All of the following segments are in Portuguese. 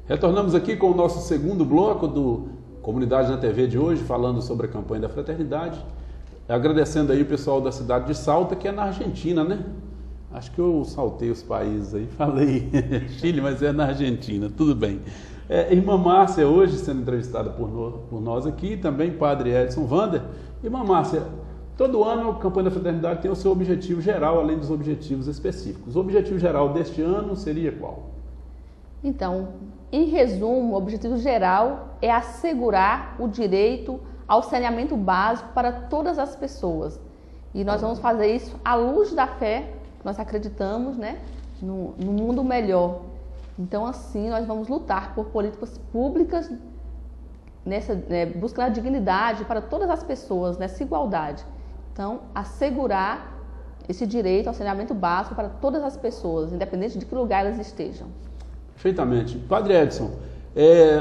Retornamos aqui com o nosso segundo bloco do Comunidade na TV de hoje, falando sobre a campanha da fraternidade. Agradecendo aí o pessoal da cidade de Salta, que é na Argentina, né? Acho que eu saltei os países aí, falei Chile, mas é na Argentina, tudo bem. Irmã Márcia, hoje sendo entrevistada por nós aqui, também Padre Edson Vander. Irmã Márcia, todo ano a campanha da fraternidade tem o seu objetivo geral, além dos objetivos específicos. O objetivo geral deste ano seria qual? Então, em resumo, o objetivo geral é assegurar o direito ao saneamento básico para todas as pessoas. E nós vamos fazer isso à luz da fé, nós acreditamos, né, no mundo melhor. Então, assim, nós vamos lutar por políticas públicas buscando a dignidade para todas as pessoas, nessa igualdade. Então, assegurar esse direito ao saneamento básico para todas as pessoas, independente de que lugar elas estejam. Perfeitamente. Padre Edson,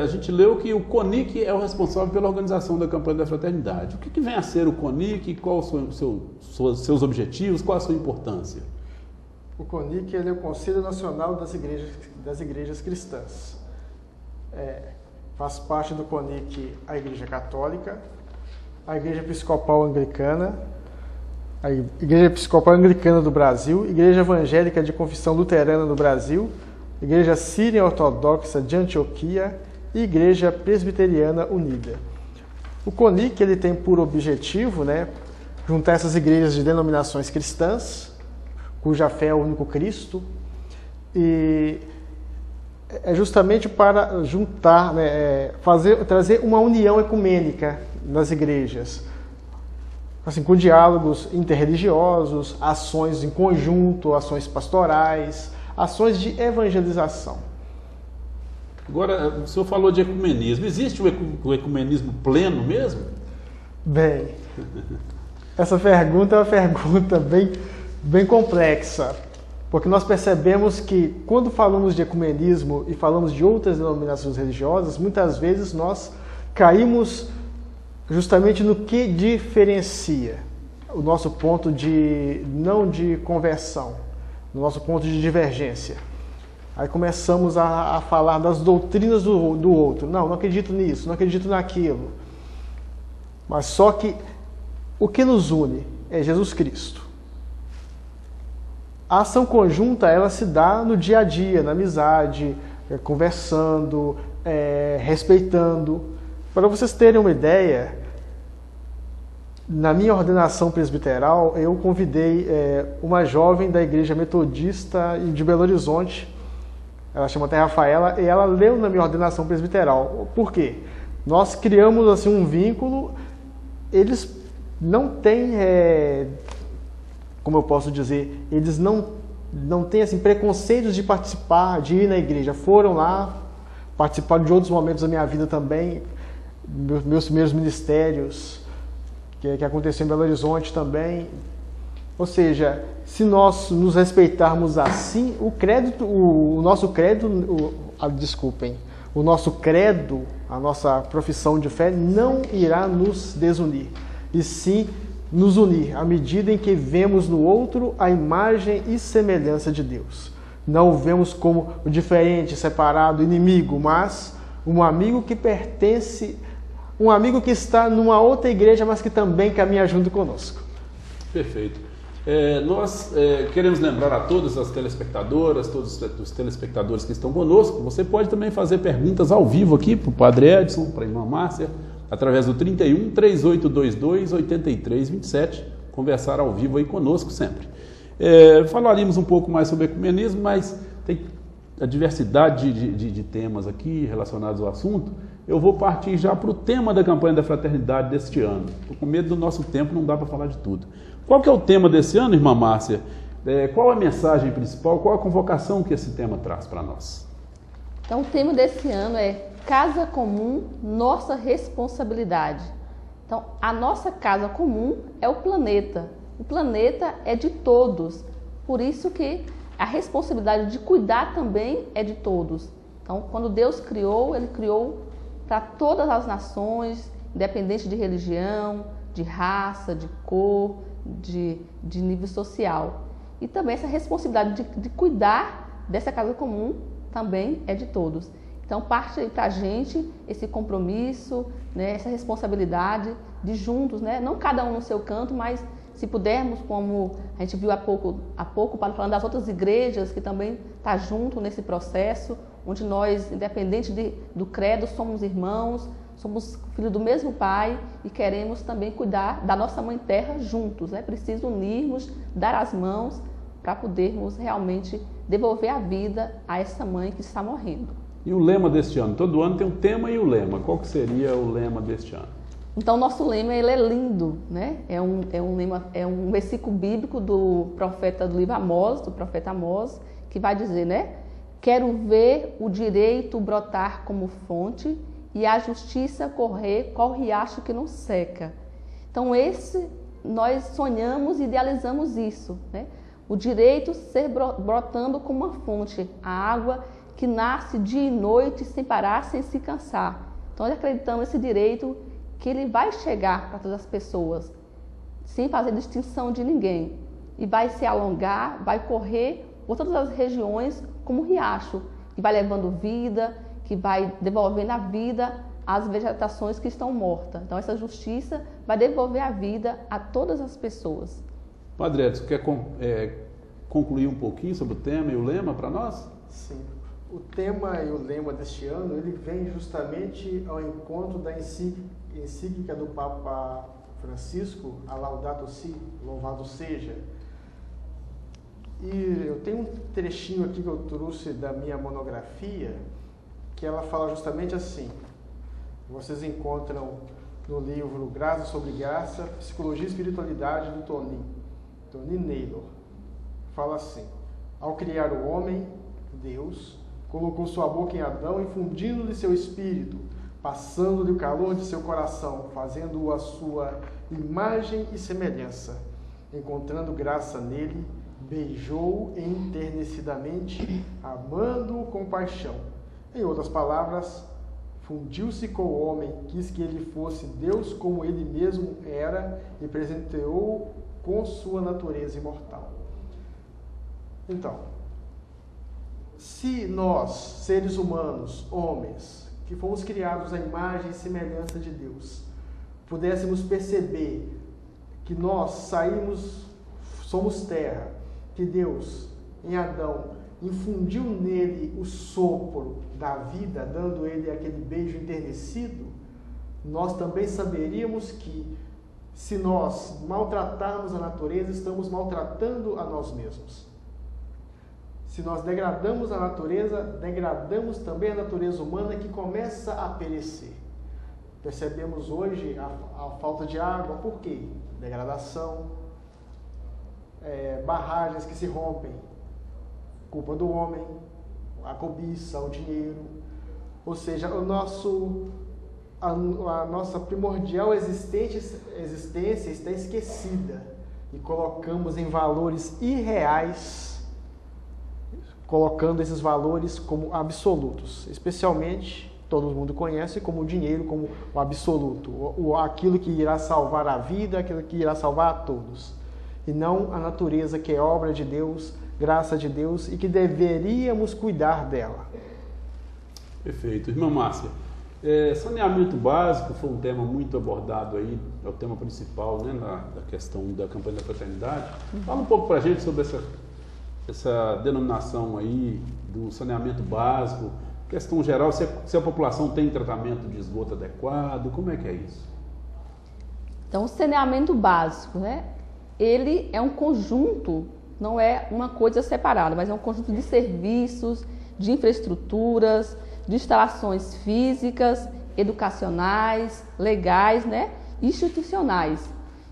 a gente leu que o CONIC é o responsável pela organização da campanha da fraternidade. O que vem a ser o CONIC? Quais são os seus objetivos? Qual a sua importância? O CONIC ele é o Conselho Nacional das Igrejas Cristãs. Faz parte do CONIC a Igreja Católica, a Igreja Episcopal Anglicana, a Igreja Episcopal Anglicana do Brasil, Igreja Evangélica de Confissão Luterana do Brasil, Igreja Síria Ortodoxa de Antioquia e Igreja Presbiteriana Unida. O CONIC ele tem por objetivo, juntar essas igrejas de denominações cristãs, cuja fé é o único Cristo, e é justamente para juntar, trazer uma união ecumênica nas igrejas, assim, com diálogos interreligiosos, ações em conjunto, ações pastorais, ações de evangelização. Agora, o senhor falou de ecumenismo. Existe o ecumenismo pleno mesmo? Bem, essa pergunta é uma pergunta bem complexa, porque nós percebemos que quando falamos de ecumenismo e falamos de outras denominações religiosas, muitas vezes nós caímos justamente no que diferencia o nosso ponto não de conversão, no nosso ponto de divergência. Aí começamos a falar das doutrinas do outro. Não acredito nisso, não acredito naquilo. Mas só que o que nos une é Jesus Cristo. A ação conjunta, ela se dá no dia a dia, na amizade, conversando, respeitando. Para vocês terem uma ideia, na minha ordenação presbiteral, eu convidei uma jovem da Igreja Metodista de Belo Horizonte, ela chama Até Rafaela, e ela leu na minha ordenação presbiteral. Por quê? Nós criamos assim, um vínculo, eles não têm, como eu posso dizer, eles não têm assim, preconceitos de participar, de ir na igreja. Foram lá, participaram de outros momentos da minha vida também, meus primeiros ministérios, que aconteceu em Belo Horizonte também. Ou seja, se nós nos respeitarmos assim, o nosso credo, a nossa profissão de fé não irá nos desunir, e sim nos unir, à medida em que vemos no outro a imagem e semelhança de Deus. Não o vemos como o diferente, separado, inimigo, mas um amigo que pertence, um amigo que está numa outra igreja, mas que também caminha junto conosco. Perfeito. Nós queremos lembrar a todas as telespectadoras, todos os telespectadores que estão conosco, você pode também fazer perguntas ao vivo aqui para o Padre Edson, para a irmã Márcia, através do 31 3822 8327, conversar ao vivo aí conosco sempre. Falaríamos um pouco mais sobre ecumenismo, mas tem a diversidade de temas aqui relacionados ao assunto. Eu vou partir já para o tema da campanha da fraternidade deste ano. Estou com medo do nosso tempo, não dá para falar de tudo. Qual que é o tema desse ano, irmã Márcia? Qual a mensagem principal, qual a convocação que esse tema traz para nós? Então, o tema desse ano é Casa Comum, Nossa Responsabilidade. Então, a nossa casa comum é o planeta. O planeta é de todos. Por isso que a responsabilidade de cuidar também é de todos. Então, quando Deus criou, Ele criou para todas as nações, independente de religião, de raça, de cor, de nível social. E também essa responsabilidade de cuidar dessa casa comum também é de todos. Então, parte para a gente esse compromisso, né, essa responsabilidade de juntos, né, não cada um no seu canto, mas se pudermos, como a gente viu há pouco falando das outras igrejas que também estão junto nesse processo, onde nós, independente do credo, somos irmãos, somos filhos do mesmo Pai e queremos também cuidar da nossa Mãe Terra juntos. É preciso unirmos, dar as mãos para podermos realmente devolver a vida a essa mãe que está morrendo. E o lema deste ano? Todo ano tem um tema e o lema. Qual que seria o lema deste ano? Então, o nosso lema, ele é lindo, né? É um versículo bíblico do profeta do livro Amós, do profeta Amós, que vai dizer, né? Quero ver o direito brotar como fonte e a justiça correr qual riacho que não seca. Então, nós sonhamos e idealizamos isso, né? O direito ser brotando como uma fonte, a água que nasce dia e noite sem parar, sem se cansar. Então, nós acreditamos nesse direito que ele vai chegar para todas as pessoas, sem fazer distinção de ninguém. E vai se alongar, vai correr por todas as regiões como um riacho, que vai levando vida, que vai devolvendo a vida às vegetações que estão mortas. Então, essa justiça vai devolver a vida a todas as pessoas. Padre Edson, quer concluir um pouquinho sobre o tema e o lema para nós? Sim. O tema e o lema deste ano, ele vem justamente ao encontro da encíclica do Papa Francisco, a Laudato Si, louvado seja. E eu tenho um trechinho aqui que eu trouxe da minha monografia, que ela fala justamente assim. Vocês encontram no livro Graça sobre Graça, Psicologia e Espiritualidade, do Tony Naylor. Fala assim: ao criar o homem, Deus colocou sua boca em Adão, infundindo-lhe seu espírito, passando-lhe o calor de seu coração, fazendo-o a sua imagem e semelhança. Encontrando graça nele, beijou-o enternecidamente, amando-o com paixão. Em outras palavras, fundiu-se com o homem, quis que ele fosse Deus como ele mesmo era e presenteou-o com sua natureza imortal. Então, se nós, seres humanos, homens, que fomos criados à imagem e semelhança de Deus, pudéssemos perceber que nós somos terra, que Deus, em Adão, infundiu nele o sopro da vida, dando ele aquele beijo enternecido, nós também saberíamos que, se nós maltratarmos a natureza, estamos maltratando a nós mesmos. Se nós degradamos a natureza, degradamos também a natureza humana, que começa a perecer. Percebemos hoje a falta de água. Por quê? Degradação, barragens que se rompem, culpa do homem, a cobiça, o dinheiro. Ou seja, a nossa primordial existência está esquecida e colocamos em valores irreais, colocando esses valores como absolutos, especialmente, todo mundo conhece como o dinheiro, como o absoluto, aquilo que irá salvar a vida, aquilo que irá salvar a todos, e não a natureza, que é obra de Deus, graça de Deus, e que deveríamos cuidar dela. Perfeito. Irmã Márcia, saneamento básico foi um tema muito abordado aí, é o tema principal, né, da questão da campanha da fraternidade. Fala um pouco para a gente sobre essa denominação aí do saneamento básico, questão geral, se a população tem tratamento de esgoto adequado, como é que é isso? Então, o saneamento básico, né, ele é um conjunto, não é uma coisa separada, mas é um conjunto de serviços, de infraestruturas, de instalações físicas, educacionais, legais, né, institucionais.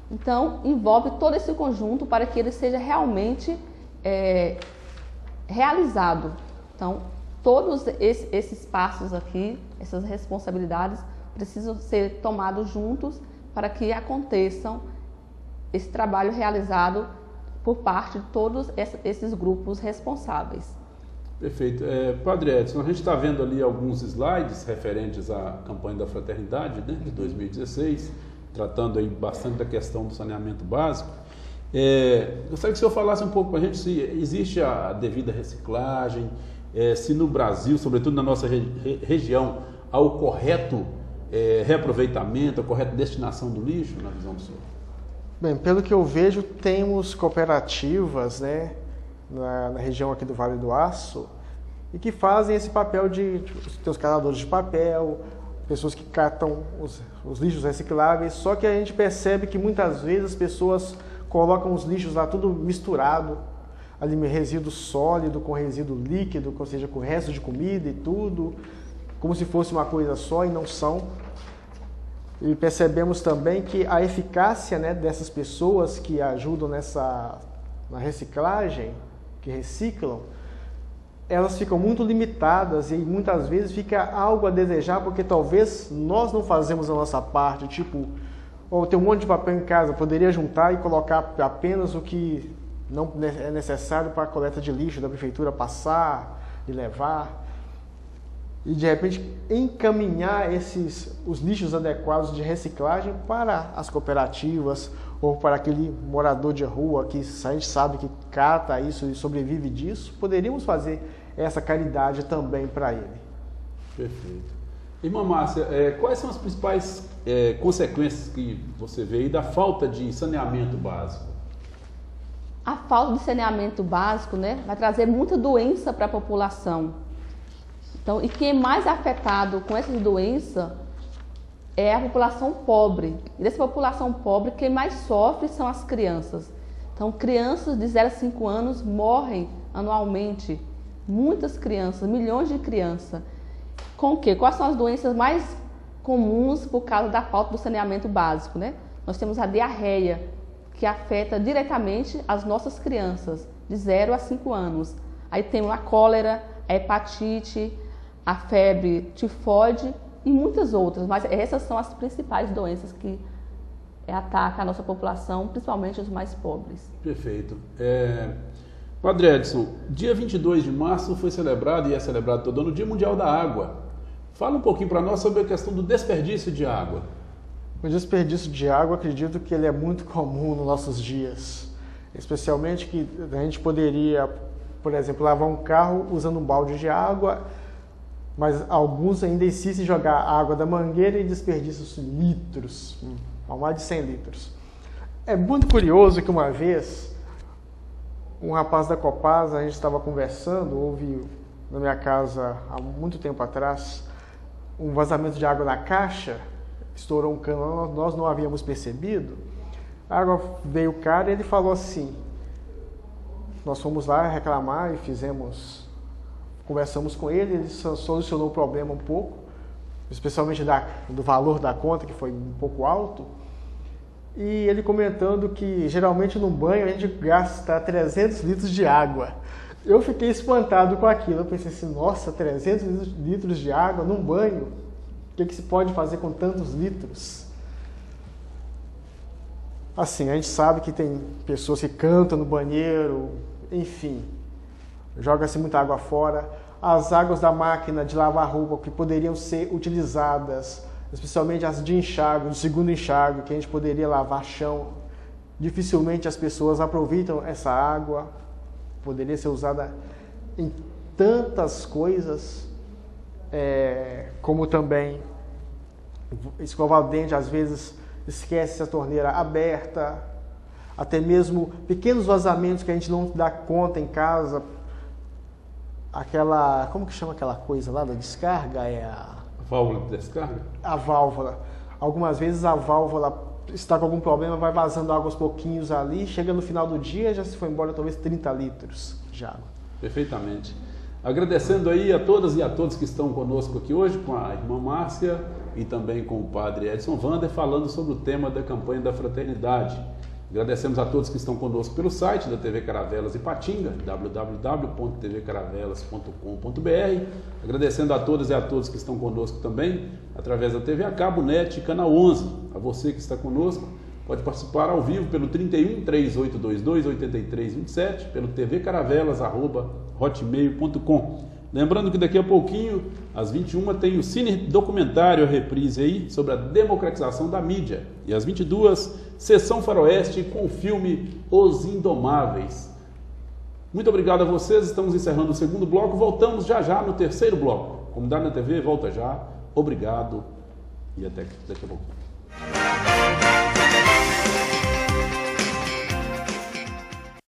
Então, envolve todo esse conjunto para que ele seja realmente realizado. Então, todos esses passos aqui, essas responsabilidades, precisam ser tomados juntos para que aconteçam esse trabalho realizado por parte de todos esses grupos responsáveis. Perfeito. Padre Edson, a gente está vendo ali alguns slides referentes à campanha da fraternidade, né, de 2016, tratando aí bastante da questão do saneamento básico. Gostaria que o senhor falasse um pouco para a gente se existe a devida reciclagem, se no Brasil, sobretudo na nossa região, há o correto reaproveitamento, a correta destinação do lixo, na visão do senhor? Bem, pelo que eu vejo, temos cooperativas, né, na região aqui do Vale do Aço, e que fazem esse papel de ter os catadores de papel, pessoas que catam os lixos recicláveis, só que a gente percebe que muitas vezes as pessoas colocam os lixos lá tudo misturado, ali resíduo sólido com resíduo líquido, ou seja, com resto de comida e tudo, como se fosse uma coisa só e não são. E percebemos também que a eficácia, né, dessas pessoas que ajudam na reciclagem, que reciclam, elas ficam muito limitadas e muitas vezes fica algo a desejar porque talvez nós não fazemos a nossa parte, tipo, ou tem um monte de papel em casa, poderia juntar e colocar apenas o que não é necessário para a coleta de lixo da prefeitura passar e levar. E de repente encaminhar os lixos adequados de reciclagem para as cooperativas ou para aquele morador de rua que a gente sabe que cata isso e sobrevive disso, poderíamos fazer essa caridade também para ele. Perfeito. Irmã Márcia, quais são as principais consequências que você vê aí da falta de saneamento básico? A falta de saneamento básico, né, vai trazer muita doença para a população. Então, e quem é mais afetado com essas doenças é a população pobre. E dessa população pobre, quem mais sofre são as crianças. Então, crianças de 0 a 5 anos morrem anualmente. Muitas crianças, milhões de crianças. Com o quê? Quais são as doenças mais comuns por causa da falta do saneamento básico, né? Nós temos a diarreia, que afeta diretamente as nossas crianças, de 0 a 5 anos. Aí tem a cólera, a hepatite, a febre tifoide e muitas outras, mas essas são as principais doenças que atacam a nossa população, principalmente os mais pobres. Perfeito. Padre Edson, dia 22 de março foi celebrado, e é celebrado todo ano, o Dia Mundial da Água. Fala um pouquinho para nós sobre a questão do desperdício de água. O desperdício de água, acredito que ele é muito comum nos nossos dias, especialmente que a gente poderia, por exemplo, lavar um carro usando um balde de água, mas alguns ainda insistem em jogar a água da mangueira e desperdiçam litros, mais de 100 litros. É muito curioso que uma vez, um rapaz da Copasa, a gente estava conversando, houve na minha casa há muito tempo atrás, um vazamento de água na caixa, estourou um cano, nós não havíamos percebido, a água veio cara e ele falou assim, nós fomos lá reclamar e conversamos com ele solucionou o problema um pouco, especialmente do valor da conta, que foi um pouco alto, e ele comentando que geralmente no banho a gente gasta 300 litros de água. Eu fiquei espantado com aquilo, eu pensei assim, nossa, 300 litros de água num banho? O que se pode fazer com tantos litros? Assim, a gente sabe que tem pessoas que cantam no banheiro, enfim, joga-se muita água fora. As águas da máquina de lavar roupa que poderiam ser utilizadas, especialmente as de enxágue, de segundo enxágue, que a gente poderia lavar chão, dificilmente as pessoas aproveitam essa água, poderia ser usada em tantas coisas, como também escovar o dente, às vezes esquece a torneira aberta, até mesmo pequenos vazamentos que a gente não dá conta em casa, como que chama aquela coisa lá da descarga? Válvula de descarga? A válvula. Algumas vezes a válvula está com algum problema, vai vazando água aos pouquinhos ali, chega no final do dia, já se foi embora talvez 30 litros de água. Perfeitamente. Agradecendo aí a todas e a todos que estão conosco aqui hoje, com a irmã Márcia e também com o padre Edson Wander, falando sobre o tema da campanha da fraternidade. Agradecemos a todos que estão conosco pelo site da TV Caravelas Ipatinga, www.tvcaravelas.com.br. Agradecendo a todas e a todos que estão conosco também através da TV a Cabo Net, canal 11. A você que está conosco, pode participar ao vivo pelo 31 3822 8327, pelo tvcaravelas@hotmail.com. Lembrando que daqui a pouquinho, às 21h, tem o Cine Documentário Reprise aí sobre a democratização da mídia. E às 22h, Sessão Faroeste com o filme Os Indomáveis. Muito obrigado a vocês, estamos encerrando o segundo bloco, voltamos já já no terceiro bloco. Comunidade na TV, volta já. Obrigado e até daqui a pouco.